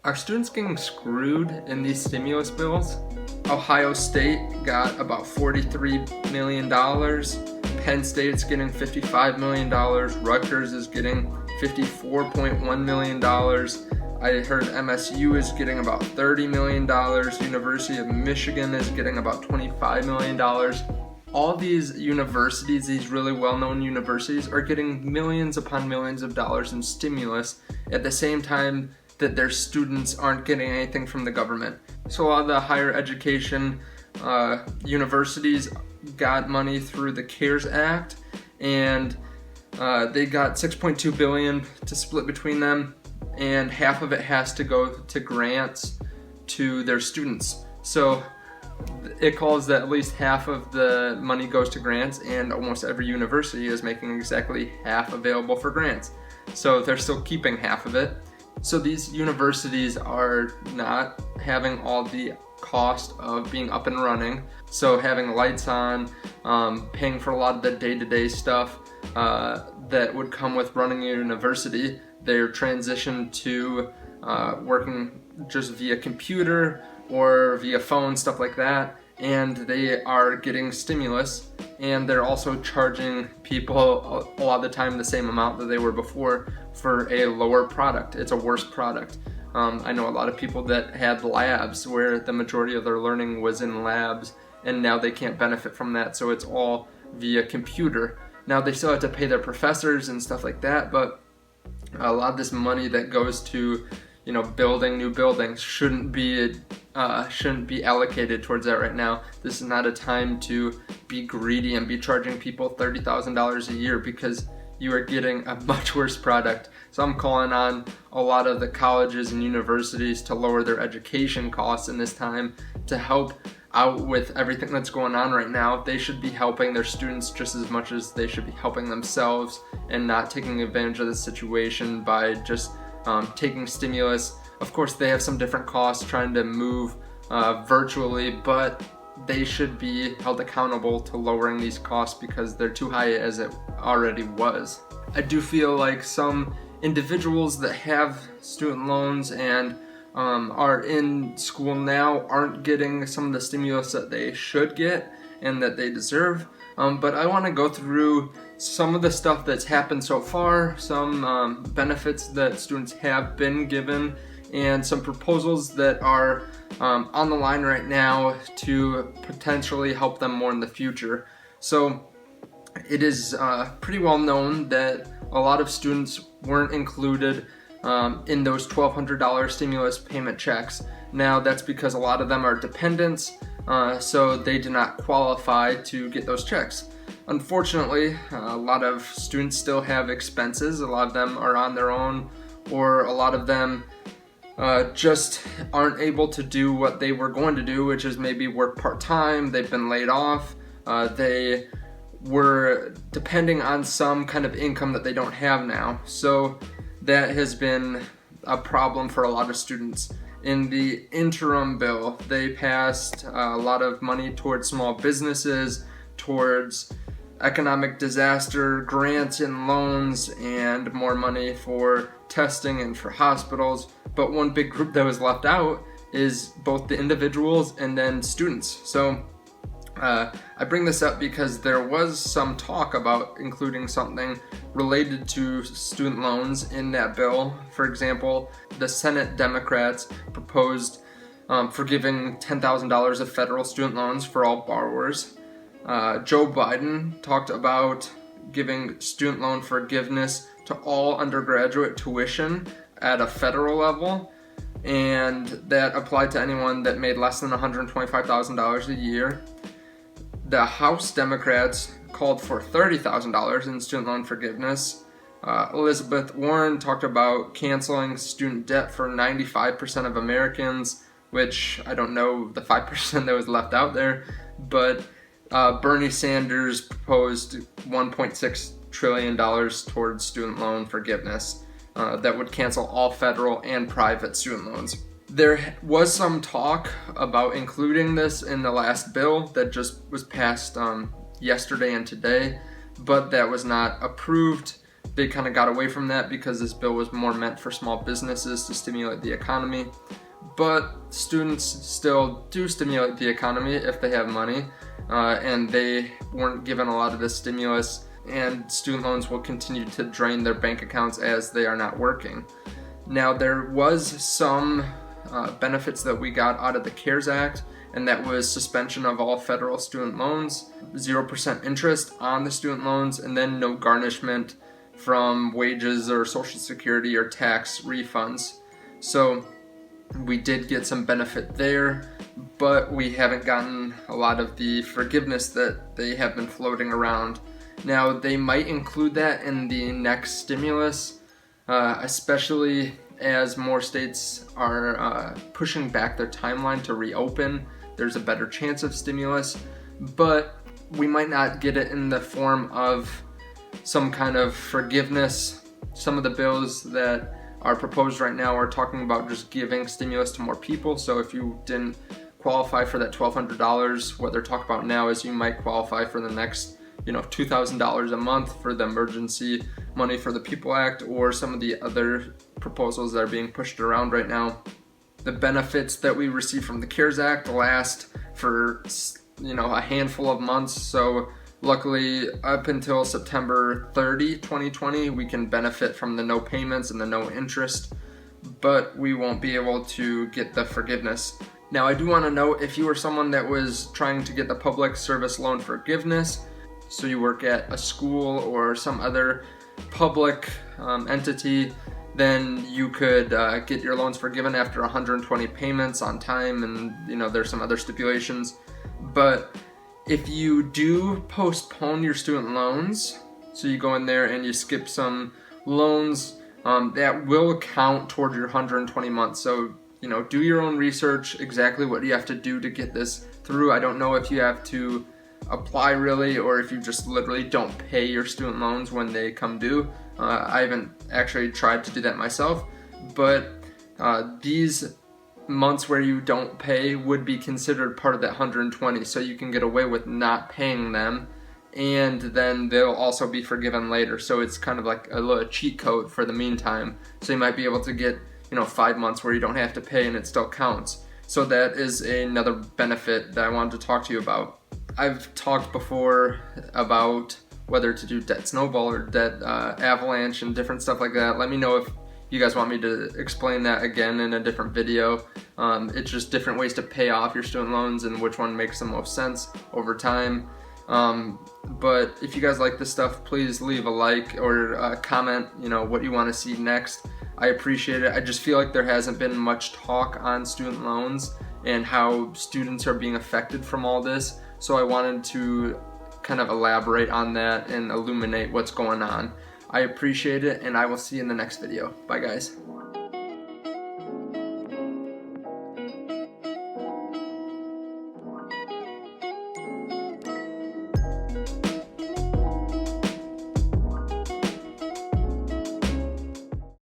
Are students getting screwed in these stimulus bills? Ohio State got about $43 million. Penn State's getting $55 million. Rutgers is getting $54.1 million. I heard MSU is getting about $30 million. University of Michigan is getting about $25 million. All these universities, these really well-known universities, are getting millions upon millions of dollars in stimulus at the same time that their students aren't getting anything from the government. So a lot of the higher education universities got money through the CARES Act, and they got $6.2 billion to split between them, and half of it has to go to grants to their students. So it calls that at least half of the money goes to grants, and almost every university is making exactly half available for grants. So they're still keeping half of it. So these universities are not having all the cost of being up and running. So having lights on, paying for a lot of the day-to-day stuff that would come with running a university, they're transitioned to working just via computer or via phone, stuff like that, and they are getting stimulus, and they're also charging people a lot of the time the same amount that they were before for a lower product. It's a worse product. I know a lot of people that had labs where the majority of their learning was in labs, and now they can't benefit from that, so it's all via computer. Now they still have to pay their professors and stuff like that, but a lot of this money that goes to, building new buildings shouldn't be allocated towards that right now. This is not a time to be greedy and be charging people $30,000 a year because you are getting a much worse product. So I'm calling on a lot of the colleges and universities to lower their education costs in this time to help out with everything that's going on right now. They should be helping their students just as much as they should be helping themselves, and not taking advantage of the situation by just taking stimulus. Of course, they have some different costs trying to move virtually, but they should be held accountable to lowering these costs because they're too high as it already was. I do feel like some individuals that have student loans and are in school now aren't getting some of the stimulus that they should get and that they deserve. But I want to go through some of the stuff that's happened so far, some benefits that students have been given, and some proposals that are on the line right now to potentially help them more in the future. So it is pretty well known that a lot of students weren't included in those $1,200 stimulus payment checks. Now that's because a lot of them are dependents, so they do not qualify to get those checks. Unfortunately, a lot of students still have expenses. A lot of them are on their own, or a lot of them just aren't able to do what they were going to do, which is maybe work part-time. They've been laid off. They were depending on some kind of income that they don't have now. So that has been a problem for a lot of students. In the interim bill, they passed a lot of money towards small businesses, towards economic disaster grants and loans, and more money for testing and for hospitals. But one big group that was left out is both the individuals and then students. So I bring this up because there was some talk about including something related to student loans in that bill. For example, the Senate Democrats proposed forgiving $10,000 of federal student loans for all borrowers. Joe Biden talked about giving student loan forgiveness to all undergraduate tuition at a federal level, and that applied to anyone that made less than $125,000 a year. The House Democrats called for $30,000 in student loan forgiveness. Elizabeth Warren talked about canceling student debt for 95% of Americans, which I don't know the 5% that was left out there, but Bernie Sanders proposed $1.6 trillion towards student loan forgiveness that would cancel all federal and private student loans. There was some talk about including this in the last bill that just was passed yesterday and today, but that was not approved they kind of got away from that because this bill was more meant for small businesses to stimulate the economy. But students still do stimulate the economy if they have money, and they weren't given a lot of this stimulus, and student loans will continue to drain their bank accounts as they are not working. Now, there was some benefits that we got out of the CARES Act, and that was suspension of all federal student loans, 0% interest on the student loans, and then no garnishment from wages or Social Security or tax refunds. So we did get some benefit there, but we haven't gotten a lot of the forgiveness that they have been floating around. Now, they might include that in the next stimulus, especially as more states are pushing back their timeline to reopen. There's a better chance of stimulus, but we might not get it in the form of some kind of forgiveness. Some of the bills that are proposed right now are talking about just giving stimulus to more people. So if you didn't qualify for that $1,200, what they're talking about now is you might qualify for the next, $2,000 a month for the emergency money for the People Act, or some of the other proposals that are being pushed around right now. The benefits that we receive from the CARES Act last for, a handful of months. So luckily, up until September 30, 2020, we can benefit from the no payments and the no interest, but we won't be able to get the forgiveness. Now, I do want to note, if you were someone that was trying to get the public service loan forgiveness, so you work at a school or some other public entity, then you could get your loans forgiven after 120 payments on time, and there's some other stipulations. But if you do postpone your student loans, so you go in there and you skip some loans, that will count toward your 120 months. So, do your own research, exactly what you have to do to get this through. I don't know if you have to apply really, or if you just literally don't pay your student loans when they come due. I haven't actually tried to do that myself, but these months where you don't pay would be considered part of that 120, so you can get away with not paying them, and then they'll also be forgiven later. So it's kind of like a little cheat code for the meantime. So you might be able to get 5 months where you don't have to pay and it still counts. So that is another benefit that I wanted to talk to you about. I've talked before about whether to do debt snowball or debt avalanche and different stuff like that. Let me know if you guys want me to explain that again in a different video. It's just different ways to pay off your student loans and which one makes the most sense over time. But if you guys like this stuff, please leave a like or comment, what you want to see next. I appreciate it. I just feel like there hasn't been much talk on student loans and how students are being affected from all this. So I wanted to kind of elaborate on that and illuminate what's going on. I appreciate it, and I will see you in the next video. Bye, guys.